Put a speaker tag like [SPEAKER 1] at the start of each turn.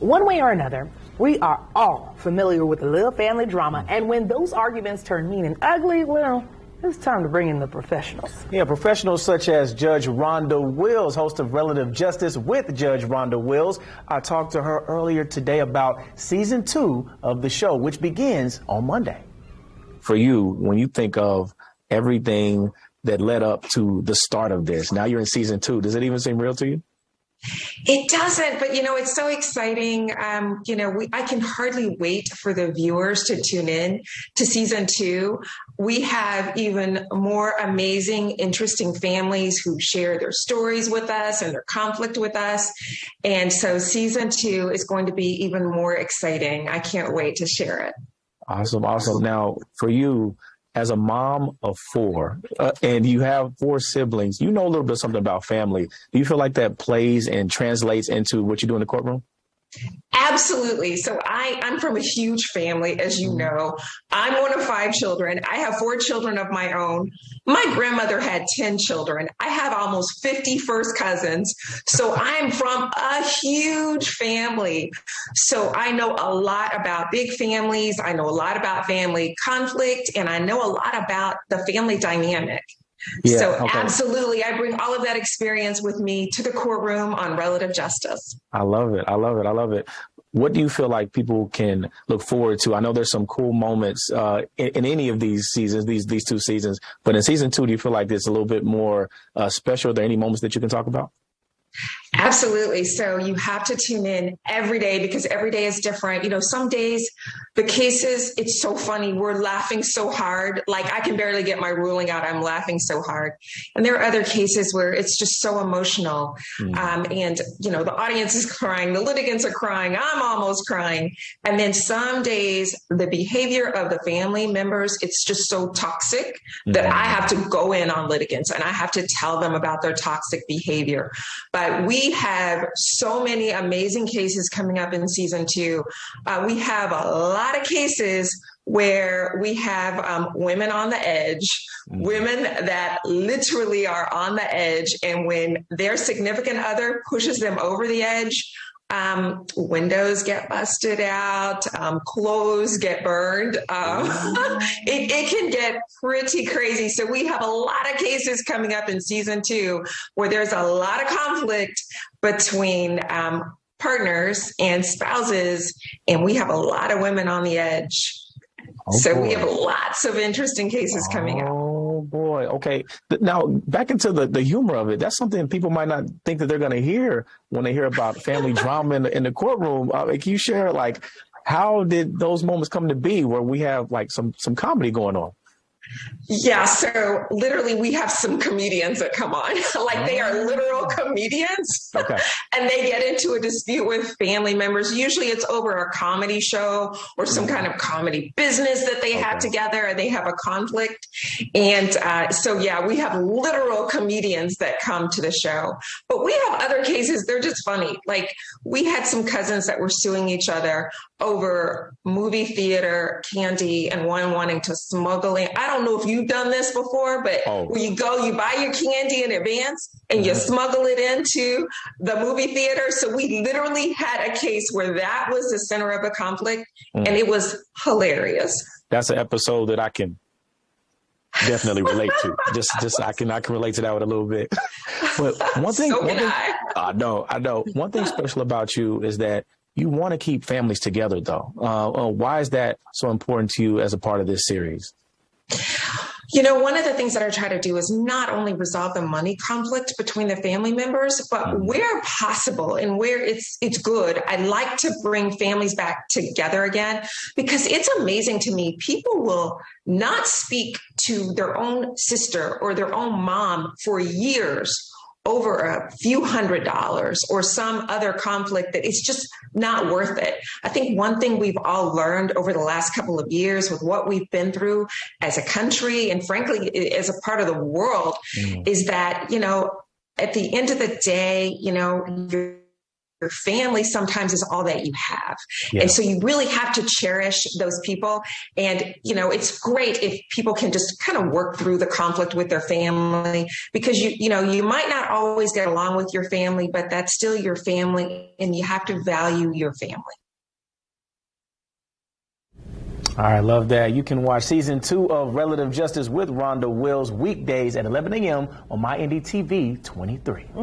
[SPEAKER 1] One way or another, we are all familiar with a little family drama, and when those arguments turn mean and ugly, well, it's time to bring in the professionals.
[SPEAKER 2] Yeah, professionals such as Judge Rhonda Wills, host of Relative Justice with Judge Rhonda Wills. I talked to her earlier today about season 2 of the show, which begins on Monday. For you, when you think of everything that led up to the start of this, now you're in season 2, does it even seem real to you?
[SPEAKER 3] It doesn't, but it's so exciting. I can hardly wait for the viewers to tune in to season 2. We have even more amazing, interesting families who share their stories with us and their conflict with us. And so season 2 is going to be even more exciting. I can't wait to share it.
[SPEAKER 2] Awesome. Now, for you, as a mom of 4, and you have 4 siblings, you know a little bit something about family. Do you feel like that plays and translates into what you do in the courtroom?
[SPEAKER 3] Absolutely. So I'm from a huge family, as you know. I'm one of 5 children. I have 4 children of my own. My grandmother had 10 children. I have almost 50 first cousins. So I'm from a huge family. So I know a lot about big families. I know a lot about family conflict, and I know a lot about the family dynamic. Yeah, so okay. Absolutely, I bring all of that experience with me to the courtroom on Relative Justice.
[SPEAKER 2] I love it. What do you feel like people can look forward to? I know there's some cool moments in any of these seasons, these 2 seasons, but in season 2, do you feel like it's a little bit more special? Are there any moments that you can talk about?
[SPEAKER 3] Absolutely. So you have to tune in every day because every day is different. Some days the cases, it's so funny. We're laughing so hard. Like I can barely get my ruling out. I'm laughing so hard. And there are other cases where it's just so emotional. And the audience is crying. The litigants are crying. I'm almost crying. And then some days the behavior of the family members, it's just so toxic that I have to go in on litigants and I have to tell them about their toxic behavior. But we have so many amazing cases coming up in season 2. We have a lot of cases where we have women on the edge, women that literally are on the edge. And when their significant other pushes them over the edge, windows get busted out, clothes get burned. It can get pretty crazy. So we have a lot of cases coming up in season 2 where there's a lot of conflict between partners and spouses, and we have a lot of women on the edge. So we have lots of interesting cases coming up.
[SPEAKER 2] Oh, boy. Okay. Now, back into the humor of it. That's something people might not think that they're going to hear when they hear about family drama in the courtroom. Can you share, how did those moments come to be where we have, some comedy going on?
[SPEAKER 3] Yeah, so literally we have some comedians that come on, they are literal comedians. Okay. And they get into a dispute with family members. Usually it's over a comedy show or some kind of comedy business that they have together, and they have a conflict. And we have literal comedians that come to the show. But we have other cases, they're just funny. We had some cousins that were suing each other over movie theater candy and one wanting to smuggle in. I don't know if you've done this before, but where you go, you buy your candy in advance and you smuggle it into the movie theater. So we literally had a case where that was the center of a conflict, and it was hilarious.
[SPEAKER 2] That's an episode that I can definitely relate to. Just I can relate to that one a little bit. But I know. One thing special about you is that you want to keep families together, though. Why is that so important to you as a part of this series?
[SPEAKER 3] One of the things that I try to do is not only resolve the money conflict between the family members, but where possible and where it's good, I like to bring families back together again, because it's amazing to me. People will not speak to their own sister or their own mom for years over a few $100s or some other conflict that it's just not worth it. I think one thing we've all learned over the last couple of years with what we've been through as a country and frankly, as a part of the world is that, at the end of the day, your family sometimes is all that you have.
[SPEAKER 2] Yeah.
[SPEAKER 3] And so you really have to cherish those people. And, it's great if people can just kind of work through the conflict with their family, because you might not always get along with your family, but that's still your family, and you have to value your family.
[SPEAKER 2] All right, love that. You can watch season 2 of Relative Justice with Rhonda Wills weekdays at 11 a.m. on MyNDTV 23.